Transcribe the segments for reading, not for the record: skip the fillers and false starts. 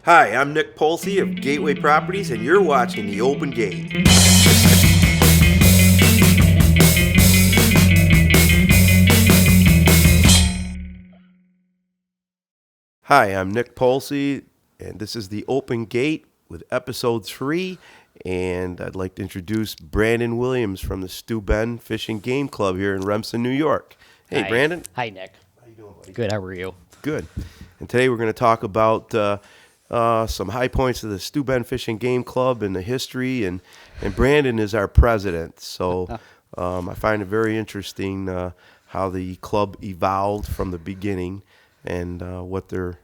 Hi, I'm Nick Polce of Gateway Properties, and you're watching The Open Gate. Hi, I'm Nick Polce, and this is The Open Gate with episode 3. And I'd like to introduce Brandon Williams from the Steuben Fish Game Club here in Remsen, New York. Hey, Hi. Brandon. Hi, Nick. How you doing, buddy? Good. How are you? Good. And today we're going to talk about some high points of the Steuben Fish Game Club and the history. And Brandon is our president. So I find it very interesting how the club evolved from the beginning and what their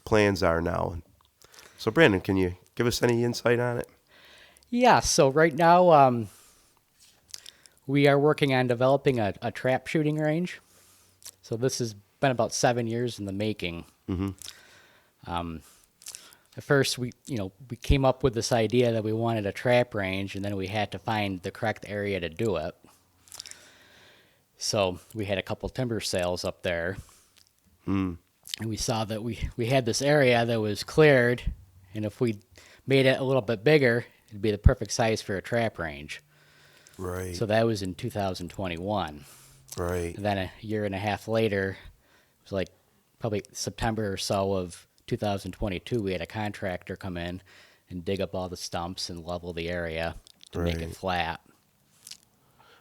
plans are now. So, Brandon, can you give us any insight on it? Yeah. So right now, we are working on developing a trap shooting range. So this has been about 7 years in the making. Mm-hmm. At first, we came up with this idea that we wanted a trap range, and then we had to find the correct area to do it. So we had a couple timber sales up there, and we saw that we had this area that was cleared, and if we made it a little bit bigger, it'd be the perfect size for a trap range. Right. So that was in 2021. Right. And then a year and a half later, it was like probably September or so of 2022, we had a contractor come in and dig up all the stumps and level the area to make it flat.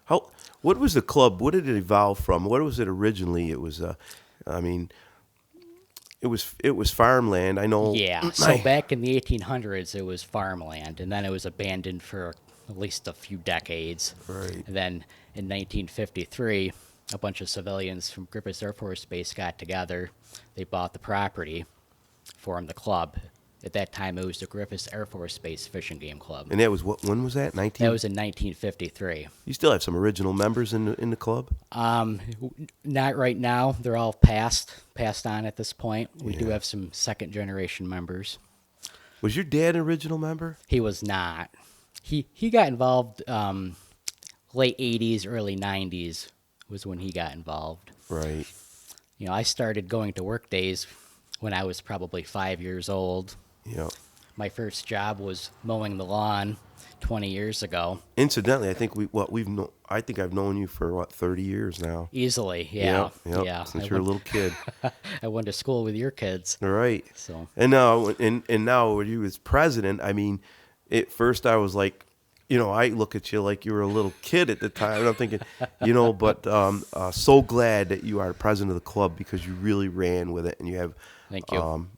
What was the club? What did it evolve from? What was it originally? It was, it was farmland. I know. Yeah, so back in the 1800s, it was farmland, and then it was abandoned for at least a few decades. Right. And then in 1953, a bunch of civilians from Griffith Air Force Base got together. They bought the property, formed the club. At that time, it was the Griffith Air Force Base Fishing Game Club. And that was what? When was that? 19. That was in 1953. You still have some original members in the club? Not right now. They're all passed on at this point. We do have some second generation members. Was your dad an original member? He was not. He got involved late 80s, early 90s was when he got involved. Right. You know, I started going to work days when I was probably 5 years old. Yeah. My first job was mowing the lawn 20 years ago. Incidentally, I think I think I've known you for 30 years now. Easily, yeah. Yep. Yeah. Since you're a little kid. I went to school with your kids. Right. So. And now when you was president, I mean, at first I was like, I look at you like you were a little kid at the time. And I'm thinking, but so glad that you are the president of the club because you really ran with it and you have Thank you.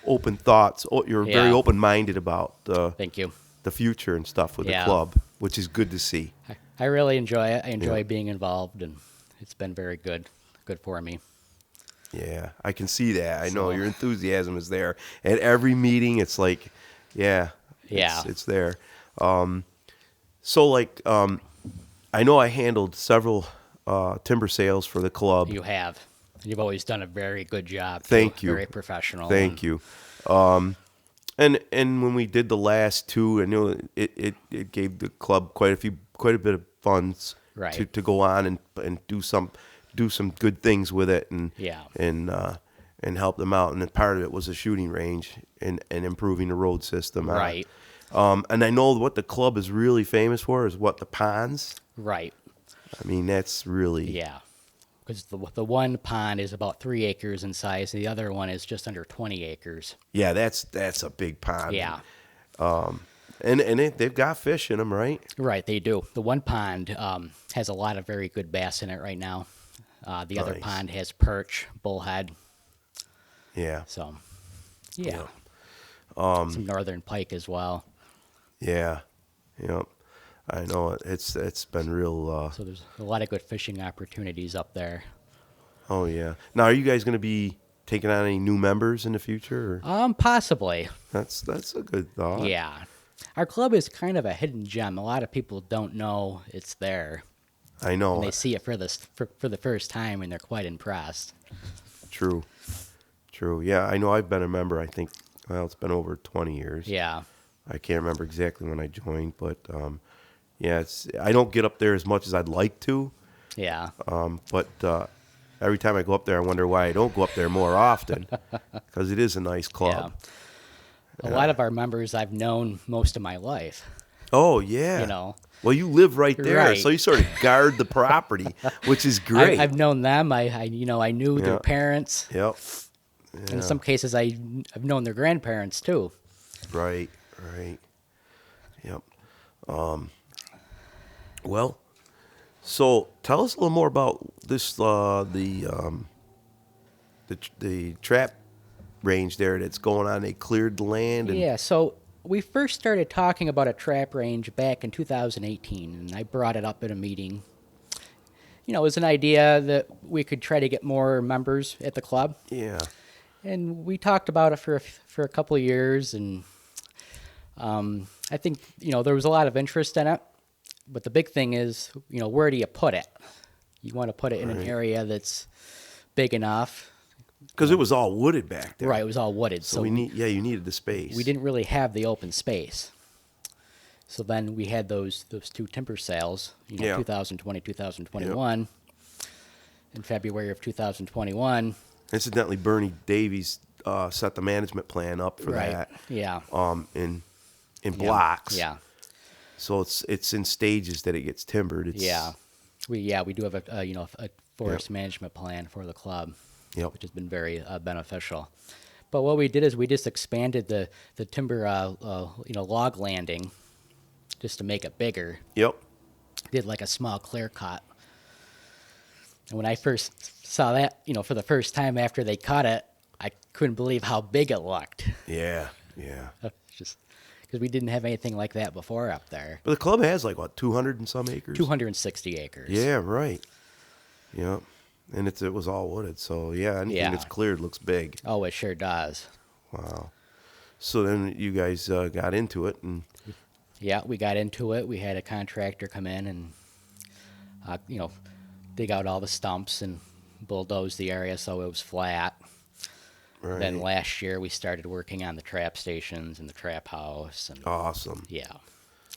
Open thoughts. You're very open-minded about Thank you. the future and stuff with the club, which is good to see. I really enjoy it. I enjoy being involved, and it's been very good for me. Yeah, I can see that. I know your enthusiasm is there. At every meeting, it's like, it's there. I know I handled several timber sales for the club. You have. You've always done a very good job. Thank you. Very professional. Thank you. And when we did the last two, I know it gave the club quite a bit of funds to go on and do some good things with it and help them out. And part of it was a shooting range and improving the road system. Right. And I know what the club is really famous for is the ponds. Right. I mean, that's really... Yeah. Because the one pond is about 3 acres in size, and the other one is just under 20 acres. Yeah, that's a big pond. Yeah. And they've got fish in them, right? Right, they do. The one pond has a lot of very good bass in it right now. The other pond has perch, bullhead. Yeah. So, yeah. Some northern pike as well. Yeah. I know it's been real. So there's a lot of good fishing opportunities up there. Oh yeah. Now, are you guys going to be taking on any new members in the future? Or? Possibly. That's a good thought. Yeah, our club is kind of a hidden gem. A lot of people don't know it's there. I know. And they see it for the first time, and they're quite impressed. True. Yeah, I know. I've been a member. I think. Well, it's been over 20 years. Yeah. I can't remember exactly when I joined, but I don't get up there as much as I'd like to. Yeah. But Every time I go up there, I wonder why I don't go up there more often, because it is a nice club. A lot of our members I've known most of my life. Oh, yeah. You know. Well, you live right there, Right. so you sort of guard the property, which is great. I've known them. I knew their parents. Yep. And in some cases, I've known their grandparents too. Right. Yep. Well, so tell us a little more about this, the trap range there that's going on. They cleared the land. And, Yeah, so we first started talking about a trap range back in 2018, and I brought it up at a meeting. It was an idea that we could try to get more members at the club. Yeah. And we talked about it for a couple of years, and I think, there was a lot of interest in it. But the big thing is, where do you put it? You want to put it in an area that's big enough. Because it was all wooded back there. Right, it was all wooded. So you needed the space. We didn't really have the open space. So then we had those two timber sales, 2020, 2021. In February of 2021. Incidentally, Bernie Davies set the management plan up for that. Yeah. In blocks. Yeah. So it's in stages that it gets timbered. We do have a forest management plan for the club. Yep. Which has been very beneficial. But what we did is we just expanded the timber log landing just to make it bigger. Yep. Did like a small clear cut. And when I first saw that, for the first time after they cut it, I couldn't believe how big it looked. Yeah. Just because we didn't have anything like that before up there. But the club has 200 and some acres? 260 acres. Yeah, right. Yep. And it was all wooded, so anything that's cleared looks big. Oh, it sure does. Wow. So then you guys got into it, and yeah, we got into it. We had a contractor come in and dig out all the stumps and bulldoze the area so it was flat. Right. Then last year we started working on the trap stations and the trap house. And awesome. Yeah.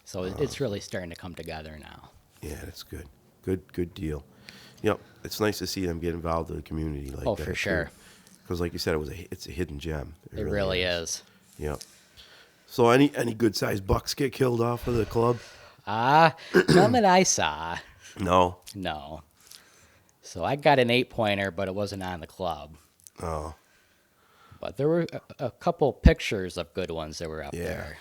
So it's really starting to come together now. Yeah, that's good. Good deal. Yep, it's nice to see them get involved in the community like that. Oh, for sure. Because, like you said, it's a hidden gem. It really is. Yep. So, any good sized bucks get killed off of the club? None that I saw. No. So I got an 8-pointer, but it wasn't on the club. Oh. But there were a couple pictures of good ones that were up there.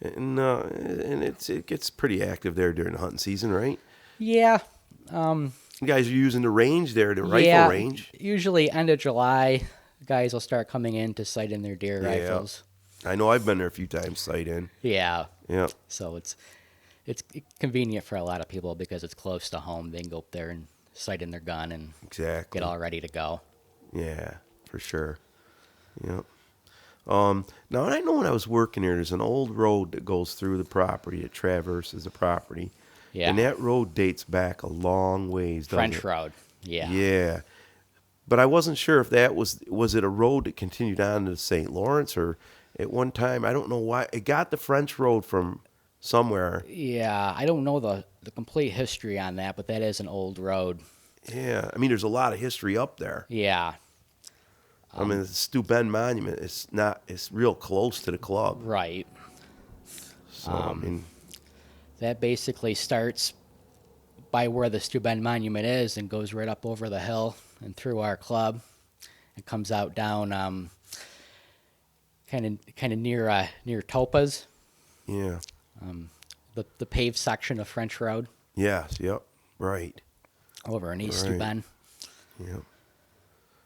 And it gets pretty active there during the hunting season, right? Yeah. You guys are using the range there, the rifle range. Usually end of July, guys will start coming in to sight in their deer rifles. I know I've been there a few times, sight in. Yeah. Yeah. So it's convenient for a lot of people because it's close to home. They can go up there and sight in their gun and get all ready to go. Yeah, for sure. Yep. Now, I know when I was working here, there's an old road that goes through the property, that traverses the property. Yeah. And that road dates back a long ways, doesn't French it? Road. Yeah. Yeah. But I wasn't sure if that was it a road that continued on to St. Lawrence, or at one time, I don't know why, it got the French Road from somewhere. Yeah, I don't know the complete history on that, but that is an old road. Yeah. I mean, there's a lot of history up there. Yeah. I mean, the Steuben Monument, it's real close to the club. Right. So, I mean, that basically starts by where the Steuben Monument is and goes right up over the hill and through our club. It comes out down kind of near Topa's. Yeah. The paved section of French Road. Yes, yep, right. Over in East Steuben. Yep.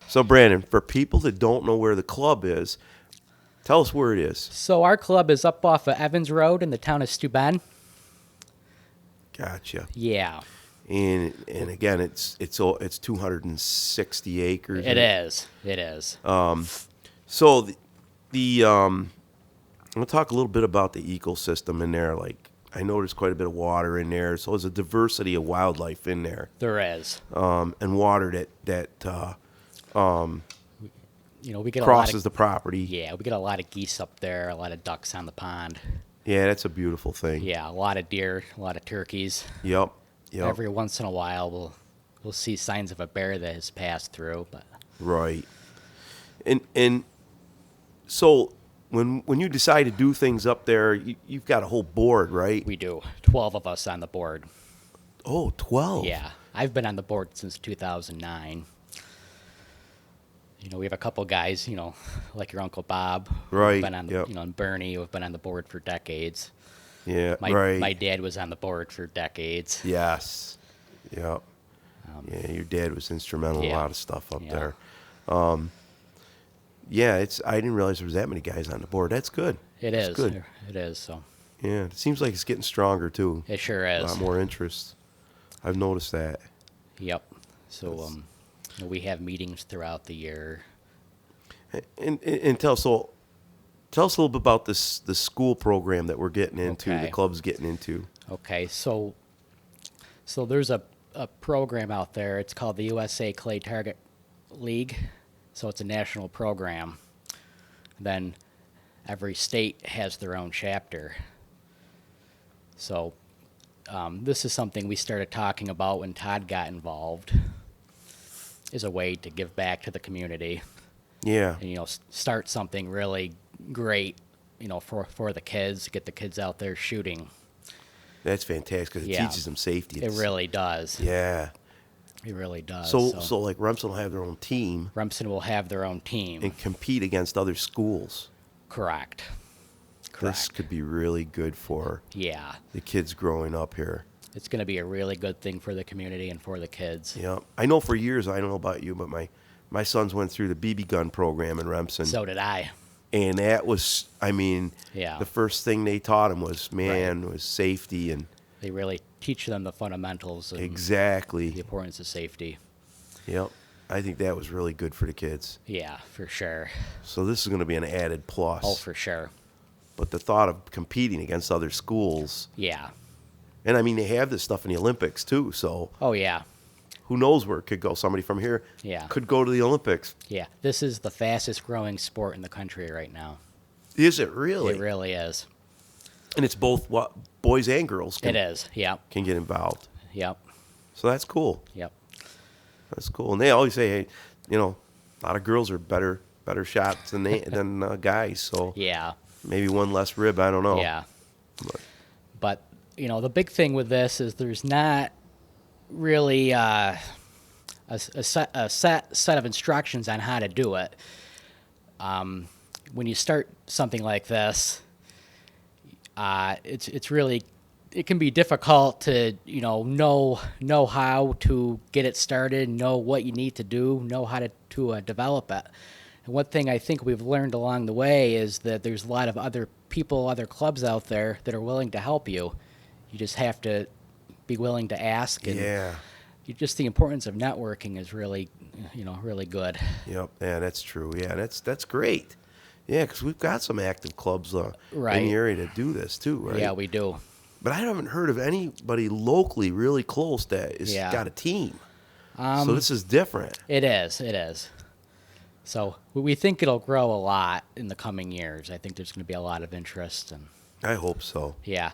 So, Brandon, for people that don't know where the club is, tell us where it is. So our club is up off of Evans Road in the town of Steuben. Gotcha. Yeah. And again, it's 260 acres. It is. So I'm gonna talk a little bit about the ecosystem in there. Like, I know there's quite a bit of water in there, so there's a diversity of wildlife in there. There is. And water that we get crosses the property. Yeah, we get a lot of geese up there, a lot of ducks on the pond. Yeah, that's a beautiful thing. Yeah, a lot of deer, a lot of turkeys. Yep. Every once in a while, we'll we'll see signs of a bear that has passed through. But Right. And so when you decide to do things up there, you've got a whole board, right? we do 12 of us on the board. Oh, 12. Yeah, I've been on the board since 2009. We have a couple guys, like your Uncle Bob, Right, who've been on the, yep. and Bernie, who have been on the board for decades. Yeah, My right. my dad was on the board for decades. Yes. Yep. Yeah, your dad was instrumental in a yeah. lot of stuff up Yeah. there. Yeah, I didn't realize there was that many guys on the board. That's good. It That's is. good. It is. So Yeah, it seems like it's getting stronger too. it sure A is. lot more interest. I've noticed that. Yep. So we have meetings throughout the year. And tell us a little bit about the school program that we're getting into, the Okay. club's getting into. Okay. So there's a program out there. It's called the USA Clay Target League. So it's a national program. Then every state has their own chapter. So this is something we started talking about when Todd got involved, is a way to give back to the community Yeah. and, start something really great, for the kids, get the kids out there shooting. That's fantastic because it Yeah. teaches them safety. It really does. Yeah. It really does. So like Remsen will have their own team Remsen will have their own team. and compete against other schools. Correct. This could be really good for Yeah. the kids growing up here. It's going to be a really good thing for the community and for the kids. Yeah. I know for years, I don't know about you, but my sons went through the BB gun program in Remsen. So did I. And that was, Yeah. the first thing they taught them was safety and They really teach them the fundamentals and the exactly. importance of safety. Yep. I think that was really good for the kids. Yeah, for sure. So this is going to be an added plus. Oh, for sure. But the thought of competing against other schools, Yeah. and they have this stuff in the Olympics too. So Oh, yeah. who knows where it could go? Somebody from here Yeah. could go to the Olympics. Yeah. This is the fastest growing sport in the country right now. Is it really? It really is. And it's both boys and girls It is. Yep. can get involved. Yep. So that's cool. Yep. That's cool. And they always say, hey, a lot of girls are better shots than guys. So Yeah. maybe one less rib. I don't know. Yeah. But, the big thing with this is there's not really a set of instructions on how to do it. When you start something like this, it's really, it can be difficult to know how to get it started, know what you need to do, know how to develop it. And one thing I think we've learned along the way is that there's a lot of other people, other clubs out there that are willing to help you. You just have to be willing to ask. And Yeah. just the importance of networking is really, really good. Yep. Yeah, that's true. Yeah, that's great. Yeah, because we've got some active clubs in Right. the area to do this too, right? Yeah, we do. But I haven't heard of anybody locally really close that is got a team. So this is different. It is. It is. So we think it'll grow a lot in the coming years. I think there's going to be a lot of interest. And I hope so. yeah,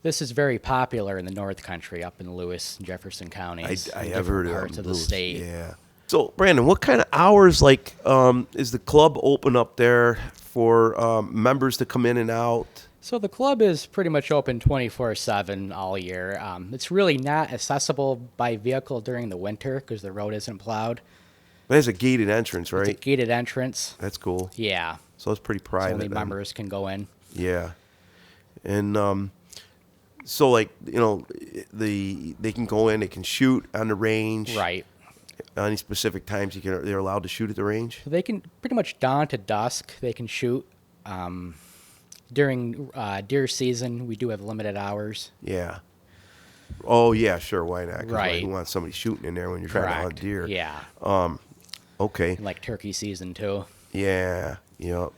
this is very popular in the North Country, up in Lewis and Jefferson counties. I in have different heard of parts it of the state. Yeah. So Brandon, what kind of hours is the club open up there for members to come in and out? So the club is pretty much open 24/7 all year. It's really not accessible by vehicle during the winter because the road isn't plowed. There's a gated entrance, right? It's a gated entrance. That's cool. Yeah. So it's pretty So private. only then. members can go in. Yeah. And so they can go in, they can shoot on the range. Right. Any specific times they're allowed to shoot at the range? So they can pretty much dawn to dusk. They can shoot. During deer season, we do have limited hours. Yeah. Oh yeah, sure. Why not? 'Cause Right. You want somebody shooting in there when you're trying to hunt Correct. deer. Yeah. Okay. And like turkey season too. Yeah. Yeah.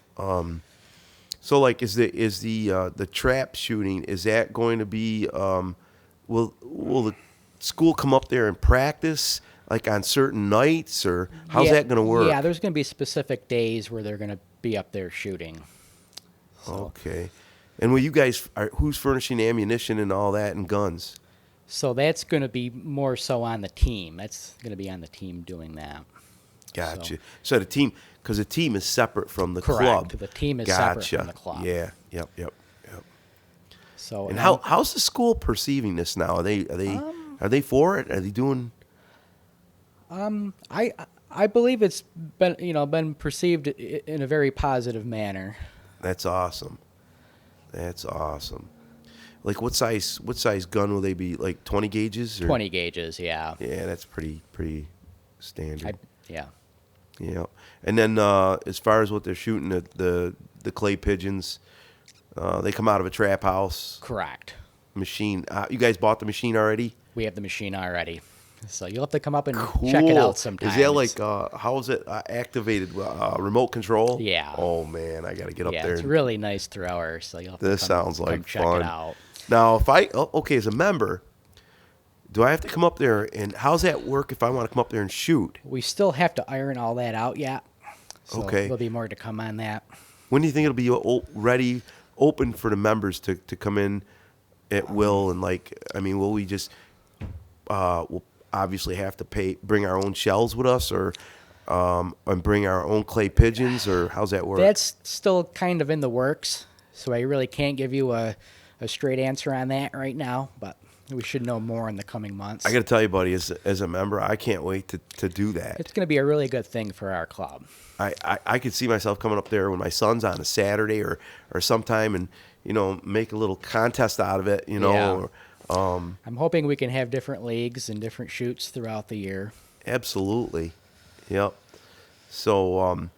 So is the trap shooting, is that going to be will the school come up there and practice like on certain nights, or how's that going to work? Yeah, there's going to be specific days where they're going to be up there shooting. So, Okay. And will you guys who's furnishing ammunition and all that and guns? So that's going to be more so on the team. That's going to be on the team doing that. Gotcha. So the team, because the team is separate from the Correct. club. The team is separate from the club. Yeah. Yep. So And how's the school perceiving this now? Are they for it? Are they doing? I believe it's been perceived in a very positive manner. That's awesome. Like what size gun will they be? Like 20 gauges? Or? 20 gauges, yeah. Yeah, that's pretty standard. Yeah. Yeah. And then as far as what they're shooting, the clay pigeons, they come out of a trap house. Correct. Machine. You guys bought the machine already? We have the machine already. So you'll have to come up and Cool. check it out sometime. Is that like, how is it activated? Remote control? Yeah. Oh, man, I got to get up there. It's a really nice thrower. So you'll have This to sounds like come check fun. it out. Now, as a member, do I have to come up there, and how's that work if I want to come up there and shoot? We still have to iron all that out yet. So Okay. there'll be more to come on that. When do you think it'll be open for the members to come in at will? And will we just, we'll obviously have to bring our own shells with us, or and bring our own clay pigeons, or how's that work? That's still kind of in the works. So I really can't give you a straight answer on that right now, but we should know more in the coming months. I got to tell you, buddy, as a member, I can't wait to do that. It's going to be a really good thing for our club. I could see myself coming up there when my son's on a Saturday or sometime, and make a little contest out of it. Yeah. I'm hoping we can have different leagues and different shoots throughout the year. Absolutely. Yep. So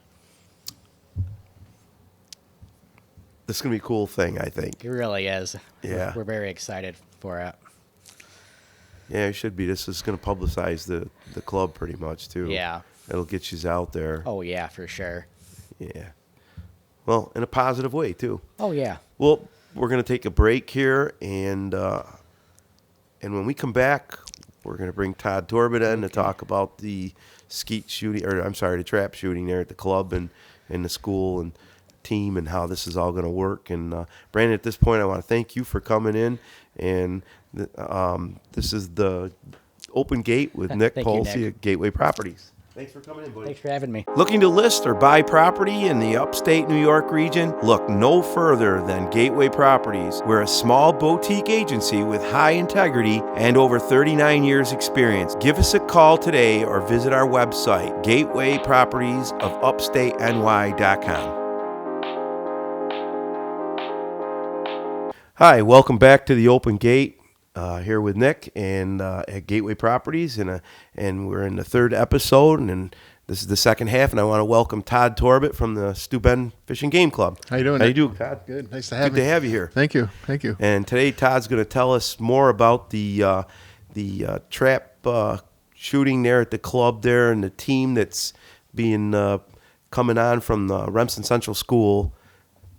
this is gonna be a cool thing, I think. It really is. Yeah. We're very excited for it. Yeah, it should be. This is gonna publicize the club pretty much too. Yeah. It'll get you out there. Oh, yeah, for sure. Yeah. Well, in a positive way too. Oh, yeah. Well, we're gonna take a break here, and when we come back, we're gonna bring Todd Torbitt in to talk about the the trap shooting there at the club and in the school and team, and how this is all gonna work. And Brandon, at this point, I want to thank you for coming in, and this is the Open Gate with Nick Thank you, Polce Nick. at Gateway Properties. Thanks for coming in, buddy. Thanks for having me. Looking to list or buy property in the upstate New York region? Look no further than Gateway Properties. We're a small boutique agency with high integrity and over 39 years experience. Give us a call today or visit our website, gatewaypropertiesofupstateny.com. Hi, welcome back to the Open Gate. Here with Nick and at Gateway Properties, and we're in the third episode, and this is the second half, and I want to welcome Todd Torbitt from the Steuben Fish Game Club. How you doing? How you doing, Todd? Good. Nice to have Good me. to have you here. Thank you. Thank you. And today Todd's going to tell us more about the trap shooting there at the club there, and the team that's being coming on from the Remsen Central School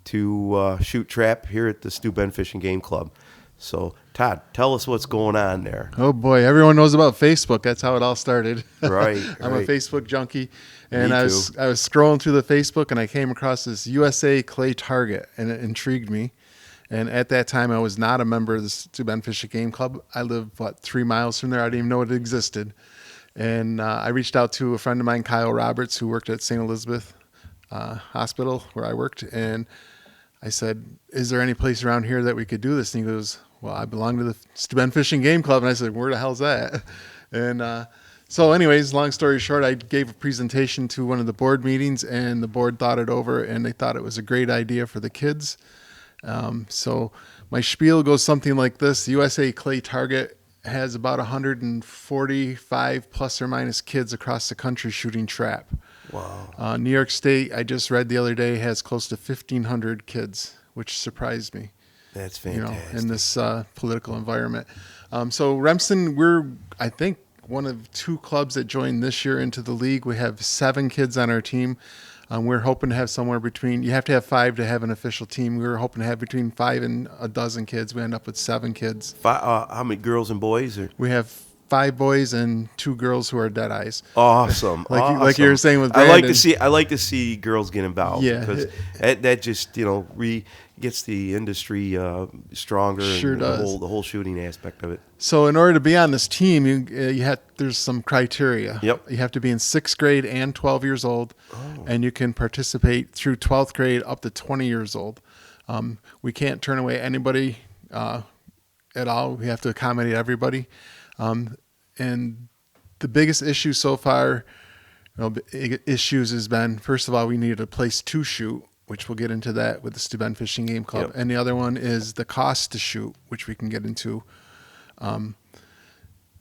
to shoot trap here at the Steuben Fish Game Club. So, Todd, tell us what's going on there. Oh boy, everyone knows about Facebook. That's how it all started. Right. I'm a Facebook junkie, and Me I too. was scrolling through the Facebook, and I came across this USA Clay Target, and it intrigued me. And at that time, I was not a member of the Steuben Fish Game Club. I lived 3 miles from there. I didn't even know it existed. And I reached out to a friend of mine, Kyle Roberts, who worked at St. Elizabeth Hospital where I worked, and I said, "Is there any place around here that we could do this?" And he goes, "Well, I belong to the Steuben Fish Game Club." And I said, "Where the hell's that?" And so anyways, long story short, I gave a presentation to one of the board meetings, and the board thought it over, and they thought it was a great idea for the kids. So my spiel goes something like this. The USA Clay Target has about 145 plus or minus kids across the country shooting trap. Wow. New York State, I just read the other day, has close to 1,500 kids, which surprised me. That's fantastic. In this political environment. So Remsen, we're, I think, one of 2 clubs that joined this year into the league. We have 7 kids on our team. We're hoping to have somewhere between, you have to have 5 to have an official team. We were hoping to have between 5 and a dozen kids. We end up with 7 kids. How many girls and boys? Or? We have 5 boys and 2 girls who are dead eyes. Awesome. Like you were saying with I Brandon. like to see girls get involved Yeah. because that just gets the industry stronger. Sure and does. the whole shooting aspect of it. So in order to be on this team, there's some criteria. Yep. You have to be in 6th grade and 12 years old, and you can participate through 12th grade up to 20 years old. We can't turn away anybody at all. We have to accommodate everybody. And the biggest issue so far, issues has been, first of all, we needed a place to shoot, which we'll get into that with the Steuben Fishing Game Club. Yep. And the other one is the cost to shoot, which we can get into.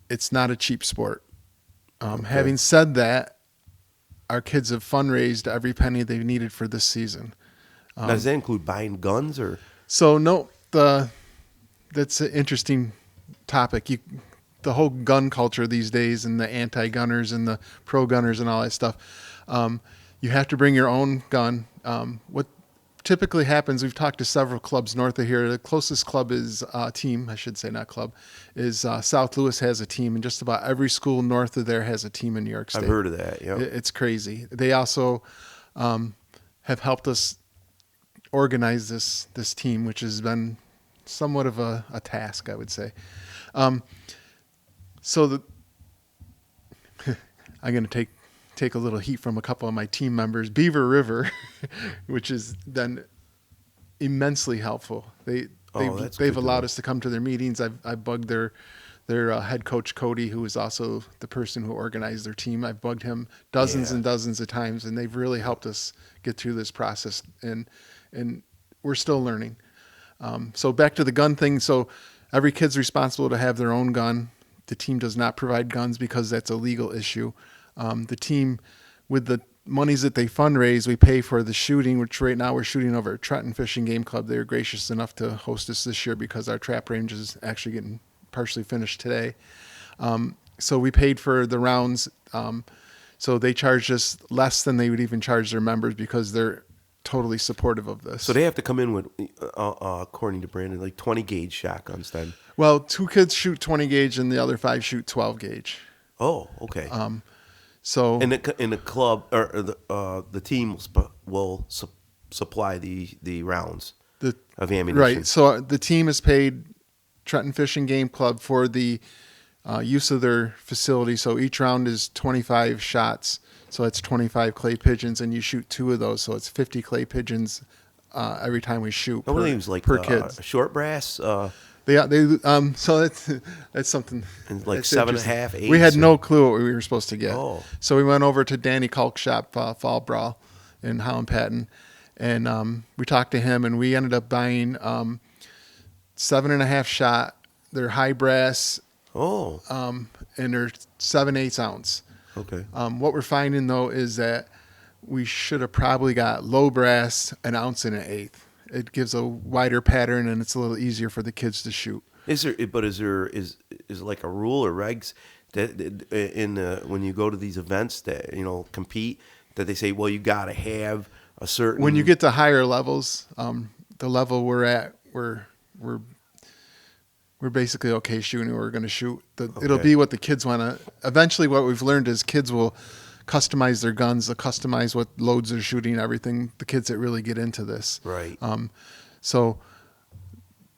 It's not a cheap sport. Having said that, our kids have fundraised every penny they've needed for this season. Now, does that include buying guns or? So no, that's an interesting topic. The whole gun culture these days and the anti-gunners and the pro-gunners and all that stuff. You have to bring your own gun. What typically happens, we've talked to several clubs north of here. The closest club is team, I should say, not club, is South Louis has a team, and just about every school north of there has a team in New York State. I've heard of that. Yeah, It's crazy. They also have helped us organize this team, which has been somewhat of a task, I would say. So I'm going to take a little heat from a couple of my team members. Beaver River, which has been immensely helpful. They've allowed us to come to their meetings. I've bugged their head coach Cody, who is also the person who organized their team. I've bugged him dozens and dozens of times, and they've really helped us get through this process. And we're still learning. So back to the gun thing. So every kid's responsible to have their own gun. The team does not provide guns because that's a legal issue. The team, with the monies that they fundraise, we pay for the shooting, which right now we're shooting over at Surprenant Fishing Game Club. They were gracious enough to host us this year because our trap range is actually getting partially finished today. So we paid for the rounds. So they charged us less than they would even charge their members because they're totally supportive of this. So they have to come in with, according to Brandon, like 20 gauge shotguns then. Well, 2 kids shoot 20 gauge and the other 5 shoot 12 gauge. Oh, okay. So in the club or the team will supply the rounds of ammunition. Right. So the team has paid Trenton Fishing Game Club for the use of their facility. So each round is 25 shots. So it's 25 clay pigeons, and you shoot 2 of those. So it's 50 clay pigeons every time we shoot per kid. Short brass. They so that's something. And like that's 7.5, 8. We had no clue what we were supposed to get. Oh. So we went over to Danny Kalk's shop, Fall Brawl, in Holland Patton, and we talked to him, and we ended up buying 7.5 shot. They're high brass. Oh. And they're 7/8 ounce. Okay. What we're finding though is that we should have probably got low brass 1 ounce and 1/8. It gives a wider pattern and it's a little easier for the kids to shoot. Is there like a rule or regs that when you go to these events that compete that they say, well, you got to have a certain. When you get to higher levels, the level we're at, we're basically okay shooting. We're going to shoot. It'll be what the kids want to. Eventually, what we've learned is kids will customize their guns, they'll customize what loads they're shooting, everything. The kids that really get into this, right? So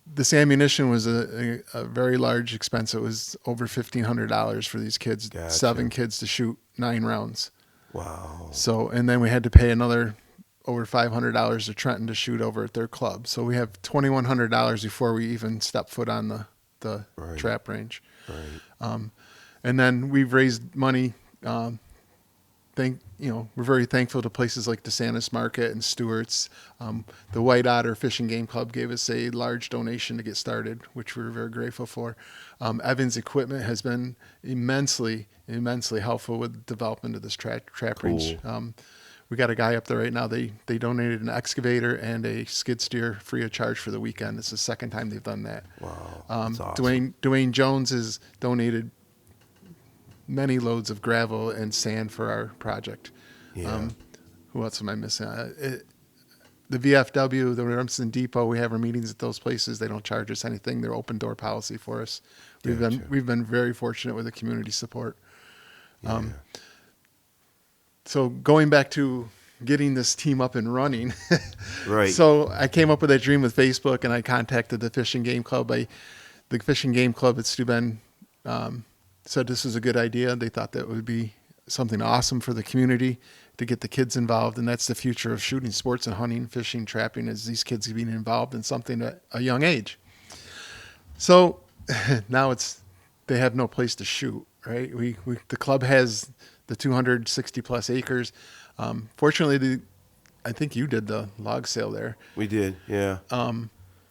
this ammunition was a very large expense. It was over $1,500 for these kids, Gotcha. 7 kids to shoot 9 rounds. Wow. So, and then we had to pay another over $500 to Trenton to shoot over at their club. So we have $2,100 before we even step foot on the right. trap range. Right. And then we've raised money. We're very thankful to places like DeSantis Market and Stewart's. The White Otter Fishing Game Club gave us a large donation to get started, which we're very grateful for. Evans Equipment has been immensely helpful with the development of this trap range. We got a guy up there right now. They donated an excavator and a skid steer free of charge for the weekend. It's the second time they've done that. Wow, that's awesome. Dwayne Jones has donated many loads of gravel and sand for our project. Yeah. Who else am I missing? the VFW, the Remsen Depot, we have our meetings at those places. They don't charge us anything. They're open door policy for us. Gotcha. We've been very fortunate with the community support. Yeah. So going back to getting this team up and running, Right. So I came up with that dream with Facebook, and I contacted the Fishing Game Club. The Fishing Game Club at Steuben said this was a good idea. They thought that would be something awesome for the community to get the kids involved, and that's the future of shooting sports and hunting, fishing, trapping, is these kids being involved in something at a young age. So now they have no place to shoot, right? The club has the 260 plus acres. Fortunately, I think you did the log sale there. We did, yeah.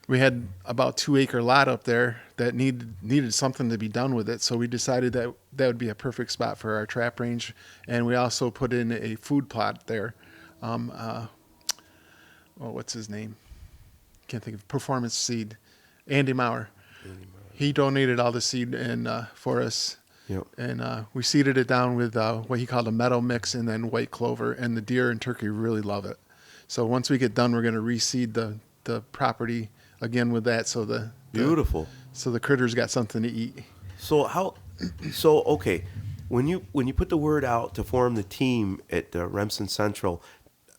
We had about 2 acre lot up there that needed something to be done with it. So we decided that would be a perfect spot for our trap range. And we also put in a food plot there. What's his name? Can't think of Performance Seed. Andy Maurer. He donated all the seed for us. Yep. And we seeded it down with what he called a meadow mix and then white clover. And the deer and turkey really love it. So once we get done, we're going to reseed the property again with that. So Beautiful. So the critters got something to eat. So okay, when you put the word out to form the team at Remsen Central,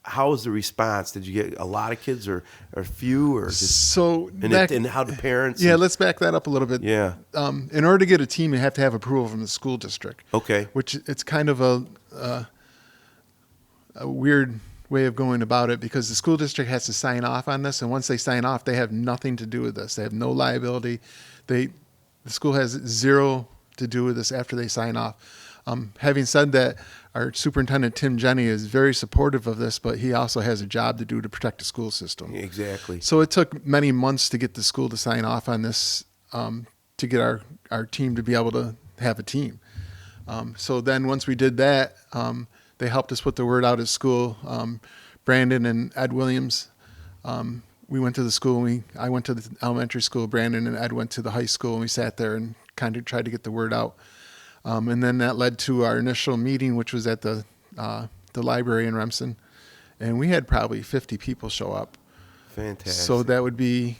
how was the response? Did you get a lot of kids or a few or just and how the parents? Yeah, let's back that up a little bit. Yeah. In order to get a team, you have to have approval from the school district. Okay. Which it's kind of a weird way of going about it, because the school district has to sign off on this, and once they sign off, they have nothing to do with this. They have no liability. The school has zero to do with this after they sign off. Having said that, our superintendent Tim Jenny is very supportive of this, but he also has a job to do to protect the school system. Exactly. So it took many months to get the school to sign off on this, to get our team to be able to have a team. So then once we did that, they helped us put the word out at school. Brandon and Ed Williams, we went to the school. I went to the elementary school. Brandon and Ed went to the high school, and we sat there and kind of tried to get the word out. And then that led to our initial meeting, which was at the library in Remsen, and we had probably 50 people show up. Fantastic. So that would be,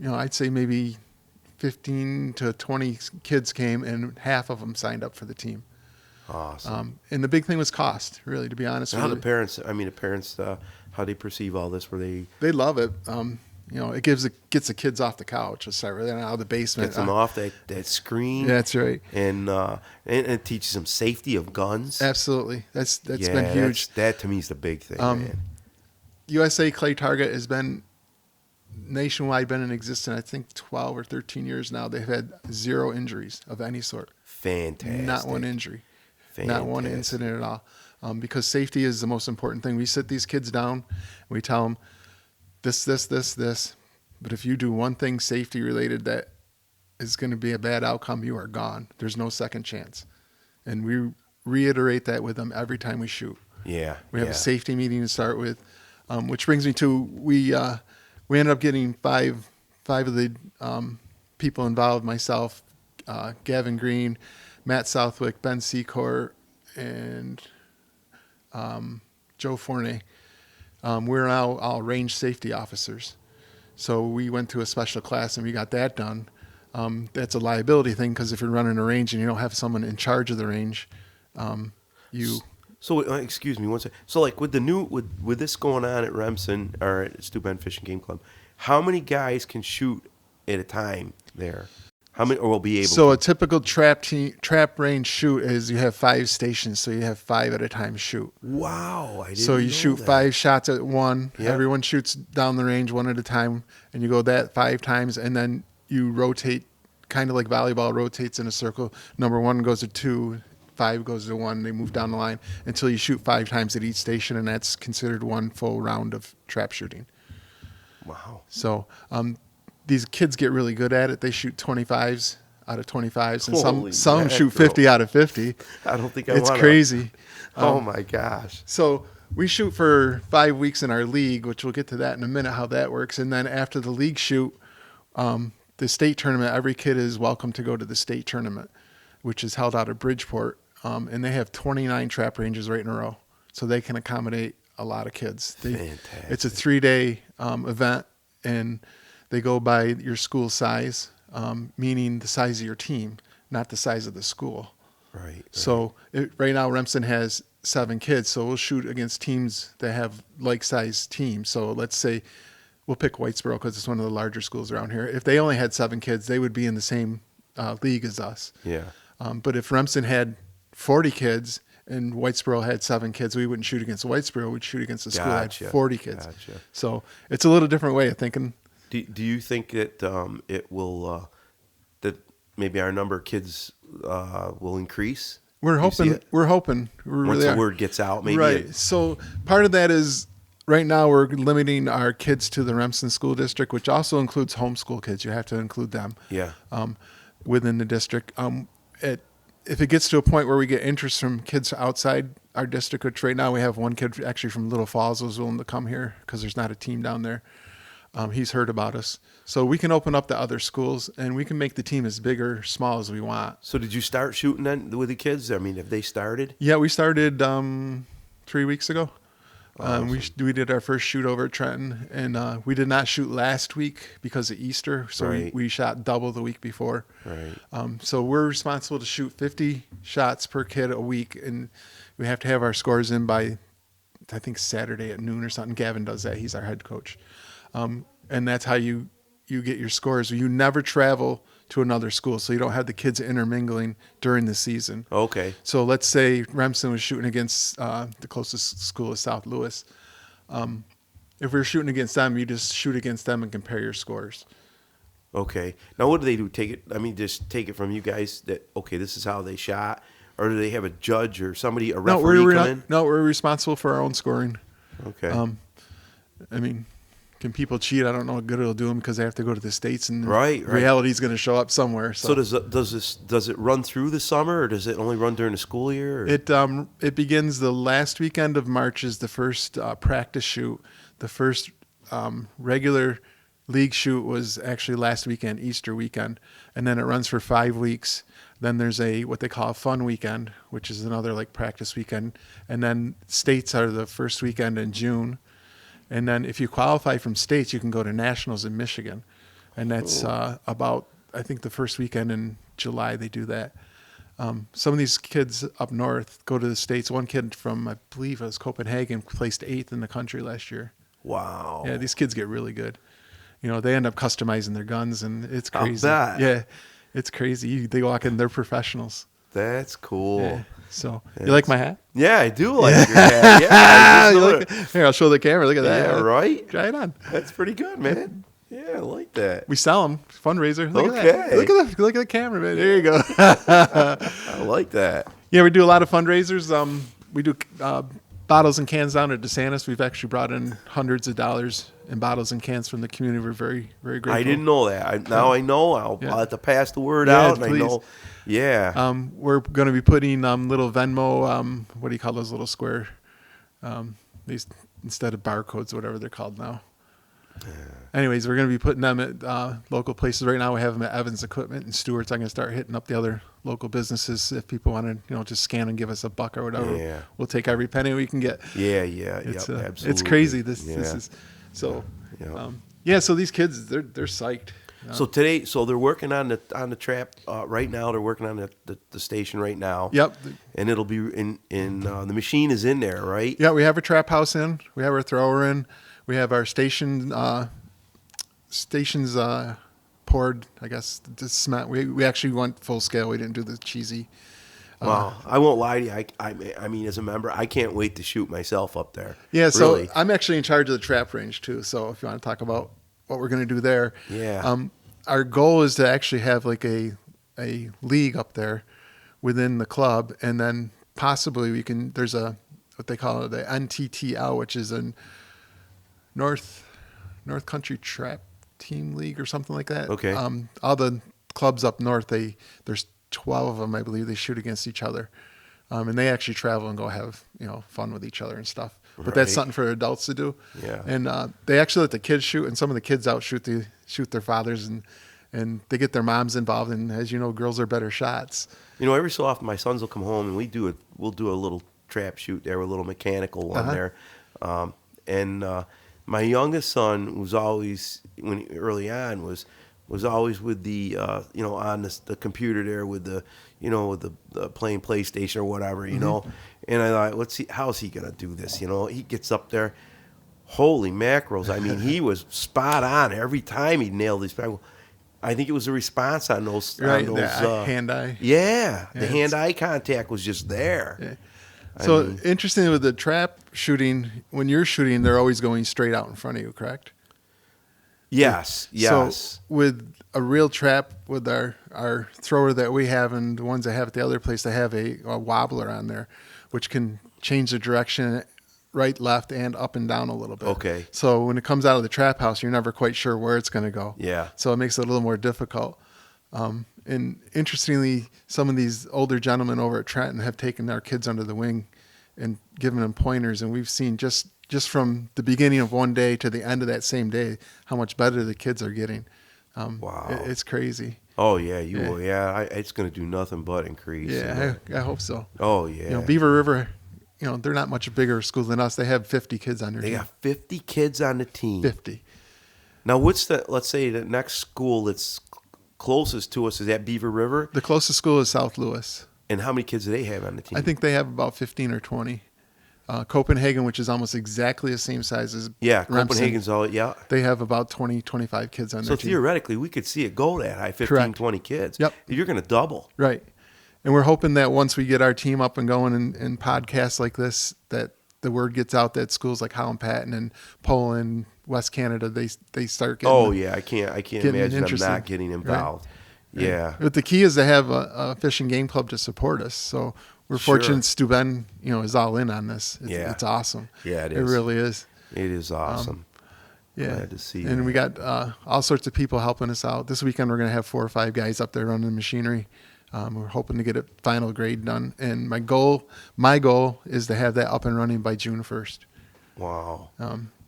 I'd say maybe 15 to 20 kids came, and half of them signed up for the team. Awesome. And the big thing was cost, really, to be honest. How the parents, how they perceive all this? Were they? They love it. It gets the kids off the couch. It's out of the basement. Gets them off that screen. That's right. And it teaches them safety of guns. Absolutely. That's been huge. That to me is the big thing, man. USA Clay Target has been nationwide, been in existence, I think 12 or 13 years now. They've had 0 injuries of any sort. Fantastic. Not one injury. Fantastic. Not one incident at all. Because safety is the most important thing. We sit these kids down, and we tell them this. But if you do one thing safety related that is going to be a bad outcome, you are gone. There's no second chance. And we reiterate that with them every time we shoot. Yeah. We have a safety meeting to start with, which brings me to we ended up getting five of the people involved, myself, Gavin Green, Matt Southwick, Ben Secor, and Joe Forney. We're now all range safety officers. So we went to a special class and we got that done. That's a liability thing, because if you're running a range and you don't have someone in charge of the range, So excuse me one second. So like with this going on at Remsen or at Steuben Fish Game Club, how many guys can shoot at a time there? How many, or will be able? So a typical trap range shoot is you have 5 stations, so you have 5 at a time shoot. Wow, I didn't So you know shoot that. 5 shots at one. Yep. Everyone shoots down the range one at a time, and you go that 5 times, and then you rotate, kind of like volleyball rotates in a circle. Number 1 goes to 2, 5 goes to 1. They move down the line until you shoot 5 times at each station, and that's considered one full round of trap shooting. Wow. So these kids get really good at it. They shoot 25s out of 25s, and Holy some shoot mackerel. 50 out of 50. I don't think I It's want crazy. Oh my gosh. So we shoot for 5 weeks in our league, which we'll get to that in a minute, how that works. And then after the league shoot, the state tournament, every kid is welcome to go to the state tournament, which is held out of Bridgeport. And they have 29 trap ranges right in a row. So they can accommodate a lot of kids. Fantastic. It's a 3-day event, and they go by your school size, meaning the size of your team, not the size of the school. Right. So right now, Remsen has 7 kids, so we'll shoot against teams that have like-sized teams. So let's say we'll pick Whitesboro because it's one of the larger schools around here. If they only had 7 kids, they would be in the same league as us. Yeah. But if Remsen had 40 kids and Whitesboro had 7 kids, we wouldn't shoot against Whitesboro. We'd shoot against the school that had 40 kids. Gotcha. So it's a little different way of thinking. Do you think that it will that maybe our number of kids will increase? We're hoping. We're hoping. Once the word gets out, maybe. Right. So part of that is right now we're limiting our kids to the Remsen School District, which also includes homeschool kids. You have to include them. Yeah. Within the district. If it gets to a point where we get interest from kids outside our district, which right now we have one kid actually from Little Falls who's willing to come here because there's not a team down there. He's heard about us. So we can open up to other schools, and we can make the team as big or small as we want. So did you start shooting then with the kids? I mean, have they started? Yeah, we started 3 weeks ago. We did our first shoot over at Trenton, and we did not shoot last week because of Easter, so Right. we shot double the week before. Right. So we're responsible to shoot 50 shots per kid a week, and we have to have our scores in by, I think, Saturday at noon or something. Gavin does that. He's our head coach. And that's how you get your scores. You never travel to another school, so you don't have the kids intermingling during the season. Okay. So let's say Remsen was shooting against the closest school is South Louis. If we're shooting against them, you just shoot against them and compare your scores. Okay. Now, what do they do? Just take it from you guys that, okay, this is how they shot? Or do they have a judge or somebody, a referee come in? No, we're responsible for our own scoring. Okay. I mean, can people cheat? I don't know what good it'll do them because they have to go to the States, and Right. reality is going to show up somewhere. So does it run through the summer, or does it only run during the school year? Or? It begins the last weekend of March is the first practice shoot. The first regular league shoot was actually last weekend, Easter weekend, and then it runs for 5 weeks. Then there's what they call a fun weekend, which is another like practice weekend, and then states are the first weekend in June. And then if you qualify from states, you can go to nationals in Michigan. And that's about, I think, the first weekend in July they do that. Some of these kids up north go to the states. One kid from, I believe it was Copenhagen, placed 8th in the country last year. Wow. Yeah, these kids get really good. They end up customizing their guns, and it's crazy. I'll bet. Yeah, it's crazy. They walk in, they're professionals. That's cool. Yeah. So, you like my hat? Yeah, I do like your hat. Yeah. Here, I'll show the camera. Look at that. Yeah, right? Try it on. That's pretty good, man. Yeah, I like that. We sell them. Fundraiser. Look Okay. at that. Look at the camera, man. There you go. I like that. Yeah, we do a lot of fundraisers. We do bottles and cans down at DeSantis. We've actually brought in hundreds of dollars in bottles and cans from the community. We're very, very grateful. I didn't know that. Now I know. I'll have to pass the word Yeah, out. And please. I know. Yeah. We're going to be putting little Venmo, what do you call those little square, these instead of barcodes, whatever they're called now. Anyways, we're going to be putting them at local places. Right now we have them at Evans Equipment and Stewart's. I'm going to start hitting up the other local businesses. If people want to, just scan and give us $1 or whatever, Yeah. we'll take every penny we can get. Yeah. It's, Absolutely. it's crazy. This Yeah. is so. Yeah. So these kids, they're psyched. So today, they're working on the trap right now. They're working on the station right now. Yep. And it'll be in the machine is in there, right? Yeah, we have a trap house in. We have our thrower in. We have our stations poured. I guess the cement. We actually went full scale. We didn't do the cheesy. Wow. I won't lie to you. I mean, as a member, I can't wait to shoot myself up there. Yeah. So Really. I'm actually in charge of the trap range too. So if you want to talk about what we're going to do there. Yeah. Our goal is to actually have like a league up there within the club, and then possibly we can. There's what they call it, the NTTL, which is a North Country Trap Team League or something like that. Okay. All the clubs up north, there's 12 of them, I believe. They shoot against each other, and they actually travel and go have fun with each other and stuff. But that's Right. something for adults to do. Yeah. And they actually let the kids shoot, and some of the kids shoot their fathers, and they get their moms involved. And as you know, girls are better shots. Every so often my sons will come home and we'll do a little trap shoot there, a little mechanical one there. And my youngest son was always, early on, was always with the on the computer there with the the playing PlayStation or whatever, And I thought, how's he gonna do this? He gets up there, holy mackerels! I mean, he was spot on every time he nailed his back. I think it was a response on those, Right, on the those hand-eye. Yeah, Yeah, the hand-eye contact was just there. Yeah. I So mean, interesting with the trap shooting, when you're shooting, they're always going straight out in front of you, correct? yes. So with a real trap, with our thrower that we have and the ones I have at the other place, they have a wobbler on there, which can change the direction right, left, and up and down a little bit. Okay. So when it comes out of the trap house, you're never quite sure where it's going to go. Yeah. So it makes it a little more difficult. And interestingly, some of these older gentlemen over at Trenton have taken our kids under the wing and given them pointers. And we've seen just from the beginning of one day to the end of that same day, how much better the kids are getting. Wow. It's crazy. Oh yeah, it's going to do nothing but increase. Yeah, I hope so. Oh yeah. Beaver River, they're not much bigger school than us. They have 50 kids on their They team. got 50 kids on the team. 50. Now, let's say the next school that's closest to us is at Beaver River, The closest school is South Louis. and how many kids do they have on the team? I think they have about 15 or 20. Copenhagen, which is almost exactly the same size as Remsen, Copenhagen's yeah. they have about 20, 25 kids on So their team. theoretically, we could see it go that high, 15, Correct. 20 kids. Yep. You're going to double. Right. And we're hoping that once we get our team up and going in podcasts like this, that the word gets out that schools like Holland Patton and Poland, West Canada, they start getting. Oh yeah, I can't getting imagine them interested. not getting involved. Right. Yeah. But the key is to have a fishing game club to support us. So we're Sure. fortunate Steuben, is all in on this. Yeah. It's awesome. Yeah, it It is. really is. It is awesome. Yeah. Glad to see And that. we got all sorts of people helping us out. This weekend we're going to have 4 or 5 guys up there running the machinery. We're hoping to get a final grade done. And my goal is to have that up and running by June 1st. Wow.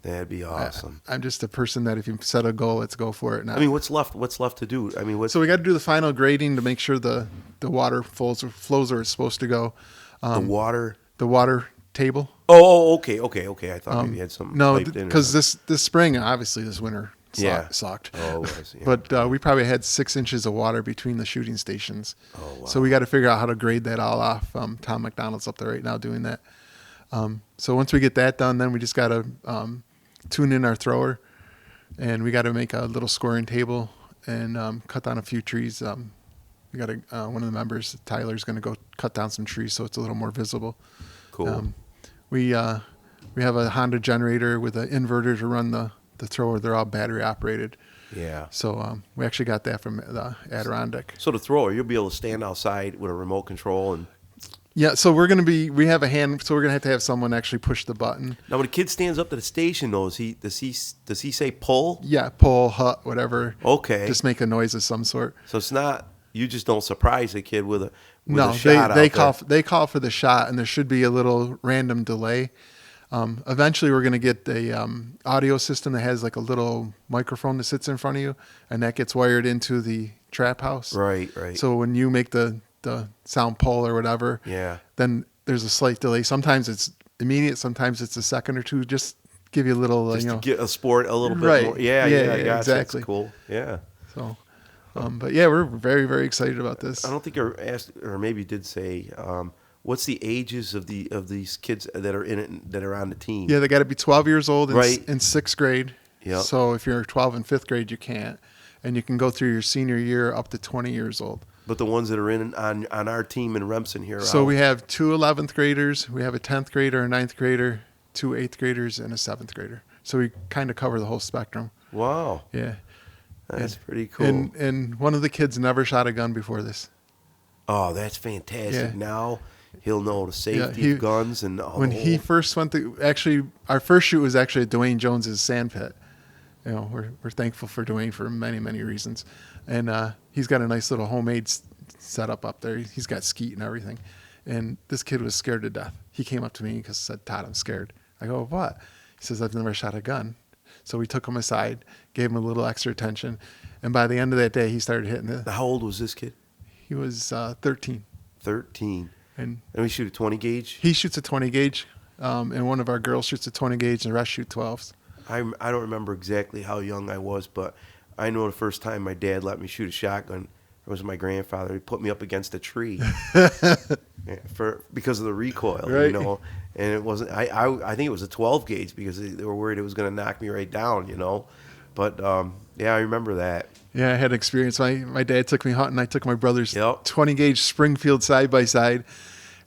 That'd be awesome. I'm just a person that if you set a goal, let's go for it. I mean, what's left to do? I mean, So we got to do the final grading to make sure the water flows where it's supposed to go. the water? The water table. Oh, okay. I thought maybe you had something. No, piped in or because something. this spring, obviously this winter sucked. Oh, it was, yeah. But we probably had 6 inches of water between the shooting stations. Oh, wow. So we got to figure out how to grade that all off. Tom McDonald's up there right now doing that. So once we get that done, then we just got to tune in our thrower, and we got to make a little scoring table and cut down a few trees. We got one of the members, Tyler's going to go cut down some trees so it's a little more visible. Cool. We have a Honda generator with an inverter to run the thrower. They're all battery operated. Yeah. So we actually got that from the Adirondack. So the thrower, you'll be able to stand outside with a remote control and. Yeah, so we're going to have someone actually push the button. Now, when a kid stands up to the station, though, does he say pull? Yeah, pull, hut, whatever. Okay. Just make a noise of some sort. So it's not, you just don't surprise a kid with a No, shot they out call there. they call for the shot, and there should be a little random delay. Eventually, we're going to get the audio system that has like a little microphone that sits in front of you, and that gets wired into the trap house. Right. So when you make the sound pull or whatever, Yeah. then there's a slight delay. Sometimes it's immediate, sometimes it's a second or two. Just give you a little, Just to get a sport a little bit Right. more. Yeah, Yeah, gotcha. exactly. That's cool. Yeah. So, but yeah, we're very, very excited about this. I don't think I asked, or maybe did say, what's the ages of these kids that are in it, that are on the team? Yeah, they got to be 12 years old in, Right. in 6th grade. Yep. So if you're 12 in 5th grade, you can't. And you can go through your senior year up to 20 years old. But the ones that are on our team in Remsen here. So we have 2 11th graders, we have a 10th grader, a 9th grader, 2 8th graders, and a 7th grader. So we kind of cover the whole spectrum. Wow. Yeah. That's pretty cool. And one of the kids never shot a gun before this. Oh, that's fantastic. Yeah. Now he'll know the safety of guns and all. When he first went to, actually, our first shoot was actually at Dwayne Jones's sand pit. We're thankful for Dwayne for many, many reasons. And he's got a nice little homemade setup up there. He's got skeet and everything. And this kid was scared to death. He came up to me and said, "Todd, I'm scared." I go, "What?" He says, "I've never shot a gun." So we took him aside, gave him a little extra attention. And by the end of that day, he started hitting it. How old was this kid? He was 13. 13. And we shoot a 20 gauge? he shoots a 20 gauge. and one of our girls shoots a 20 gauge, and the rest shoot 12s. I don't remember exactly how young I was, but I know the first time my dad let me shoot a shotgun, it was my grandfather. He put me up against a tree because of the recoil, Right. you know. And it wasn't. I think it was a 12 gauge because they were worried it was going to knock me right down, you know. But yeah, I remember that. Yeah, I had experience. My dad took me hunting. I took my brother's Yep. 20 gauge Springfield side by side,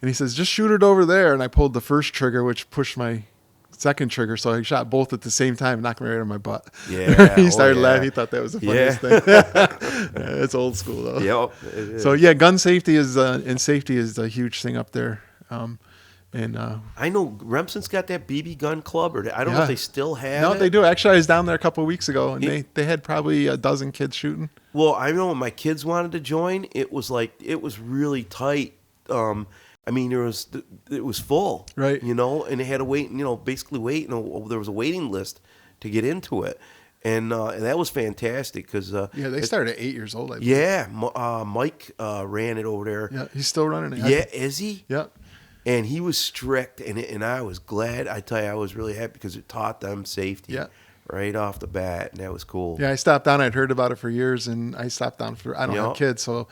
and he says, "Just shoot it over there." And I pulled the first trigger, which pushed my second trigger, so I shot both at the same time, knocked me right on my butt. Yeah, He started yeah. laughing. He thought that was the funniest thing. Yeah, it's old school though. Yep. It is. So yeah, gun safety is and safety is a huge thing up there. I know Remsen's got that BB gun club, or I don't know Yeah. if they still have No, it. they do. Actually, I was down there a couple of weeks ago, and they had probably a dozen kids shooting. Well, I know when my kids wanted to join, it was really tight. I mean, it was full, Right. You know, and they had to wait, you know, basically wait. There was a waiting list to get into it, and that was fantastic because Yeah, they started at 8 years old. I believe. yeah, Mike ran it over there. Yeah, he's still running it. Yeah, is he? Yeah. And he was strict, and I was glad. I tell you, I was really happy because it taught them safety Yeah. right off the bat, and that was cool. Yeah, I stopped down. I'd heard about it for years, and I stopped down I don't Yeah. have kids, so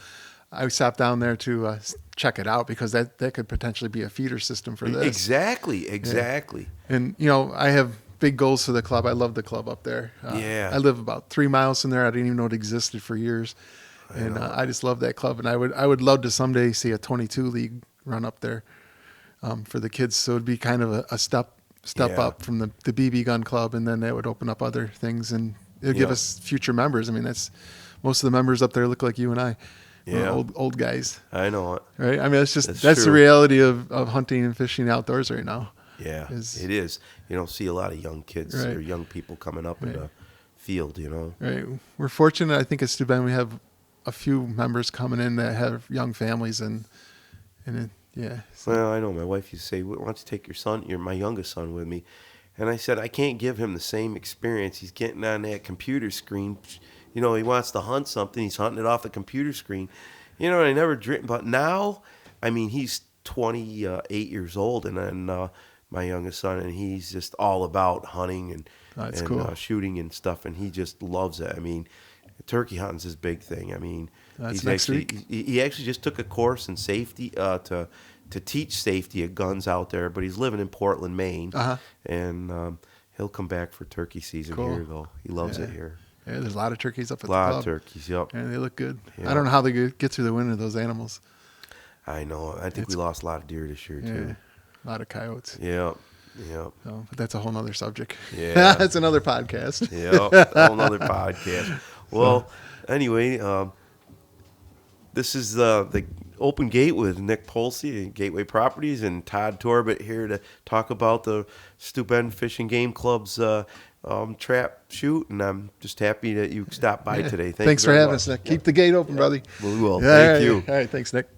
I stopped down there to check it out because that could potentially be a feeder system for this. Exactly. And, you know, I have big goals for the club. I love the club up there. Yeah. I live about 3 miles from there. I didn't even know it existed for years. And I just love that club. And I would love to someday see a 22 league run up there for the kids. So it'd be kind of a step Yeah. up from the BB gun club. And then that would open up other things. And it would give Yeah. us future members. I mean, most of the members up there look like you and I. We're Yeah. old guys. I know it. Right? I mean, that's That's the true. reality of hunting and fishing outdoors right now. Yeah, Is- it is. You don't see a lot of young kids Right. or young people coming up in Right. the field, you know. Right. We're fortunate. I think at Steuben we have a few members coming in that have young families and yeah. So, Well, I know my wife used to say, "Why don't you take my youngest son with me?" And I said, "I can't give him the same experience. He's getting on that computer screen. You know, he wants to hunt something. He's hunting it off the computer screen. You know, and I never dreamed. But now, I mean, he's 28 years old, and then my youngest son, and he's just all about hunting and That's cool. shooting and stuff, and he just loves it. I mean, turkey hunting's his big thing. I mean, That's he's next actually week. he actually just took a course in safety to teach safety of guns out there, but he's living in Portland, Maine, Uh-huh. and he'll come back for turkey season Cool. here though. He loves Yeah. it here. Yeah, there's a lot of turkeys up at A the lot club. of turkeys, yep. And they look good. Yeah. I don't know how they get through the winter, those animals. I know. I think we lost a lot of deer this year Yeah. too. A lot of coyotes. Yep. Yep. So, but that's a whole nother subject. Yeah. That's another podcast. Yep. A whole nother podcast. Well, anyway, this is the Open Gate with Nick Polce and Gateway Properties and Todd Torbitt here to talk about the Steuben Fish Game Club's trap shoot, and I'm just happy that you stopped by today. Thanks you for very having much. us, Nick. Keep the gate open, brother. We will. Yeah, Thank you. All right. Thanks, Nick.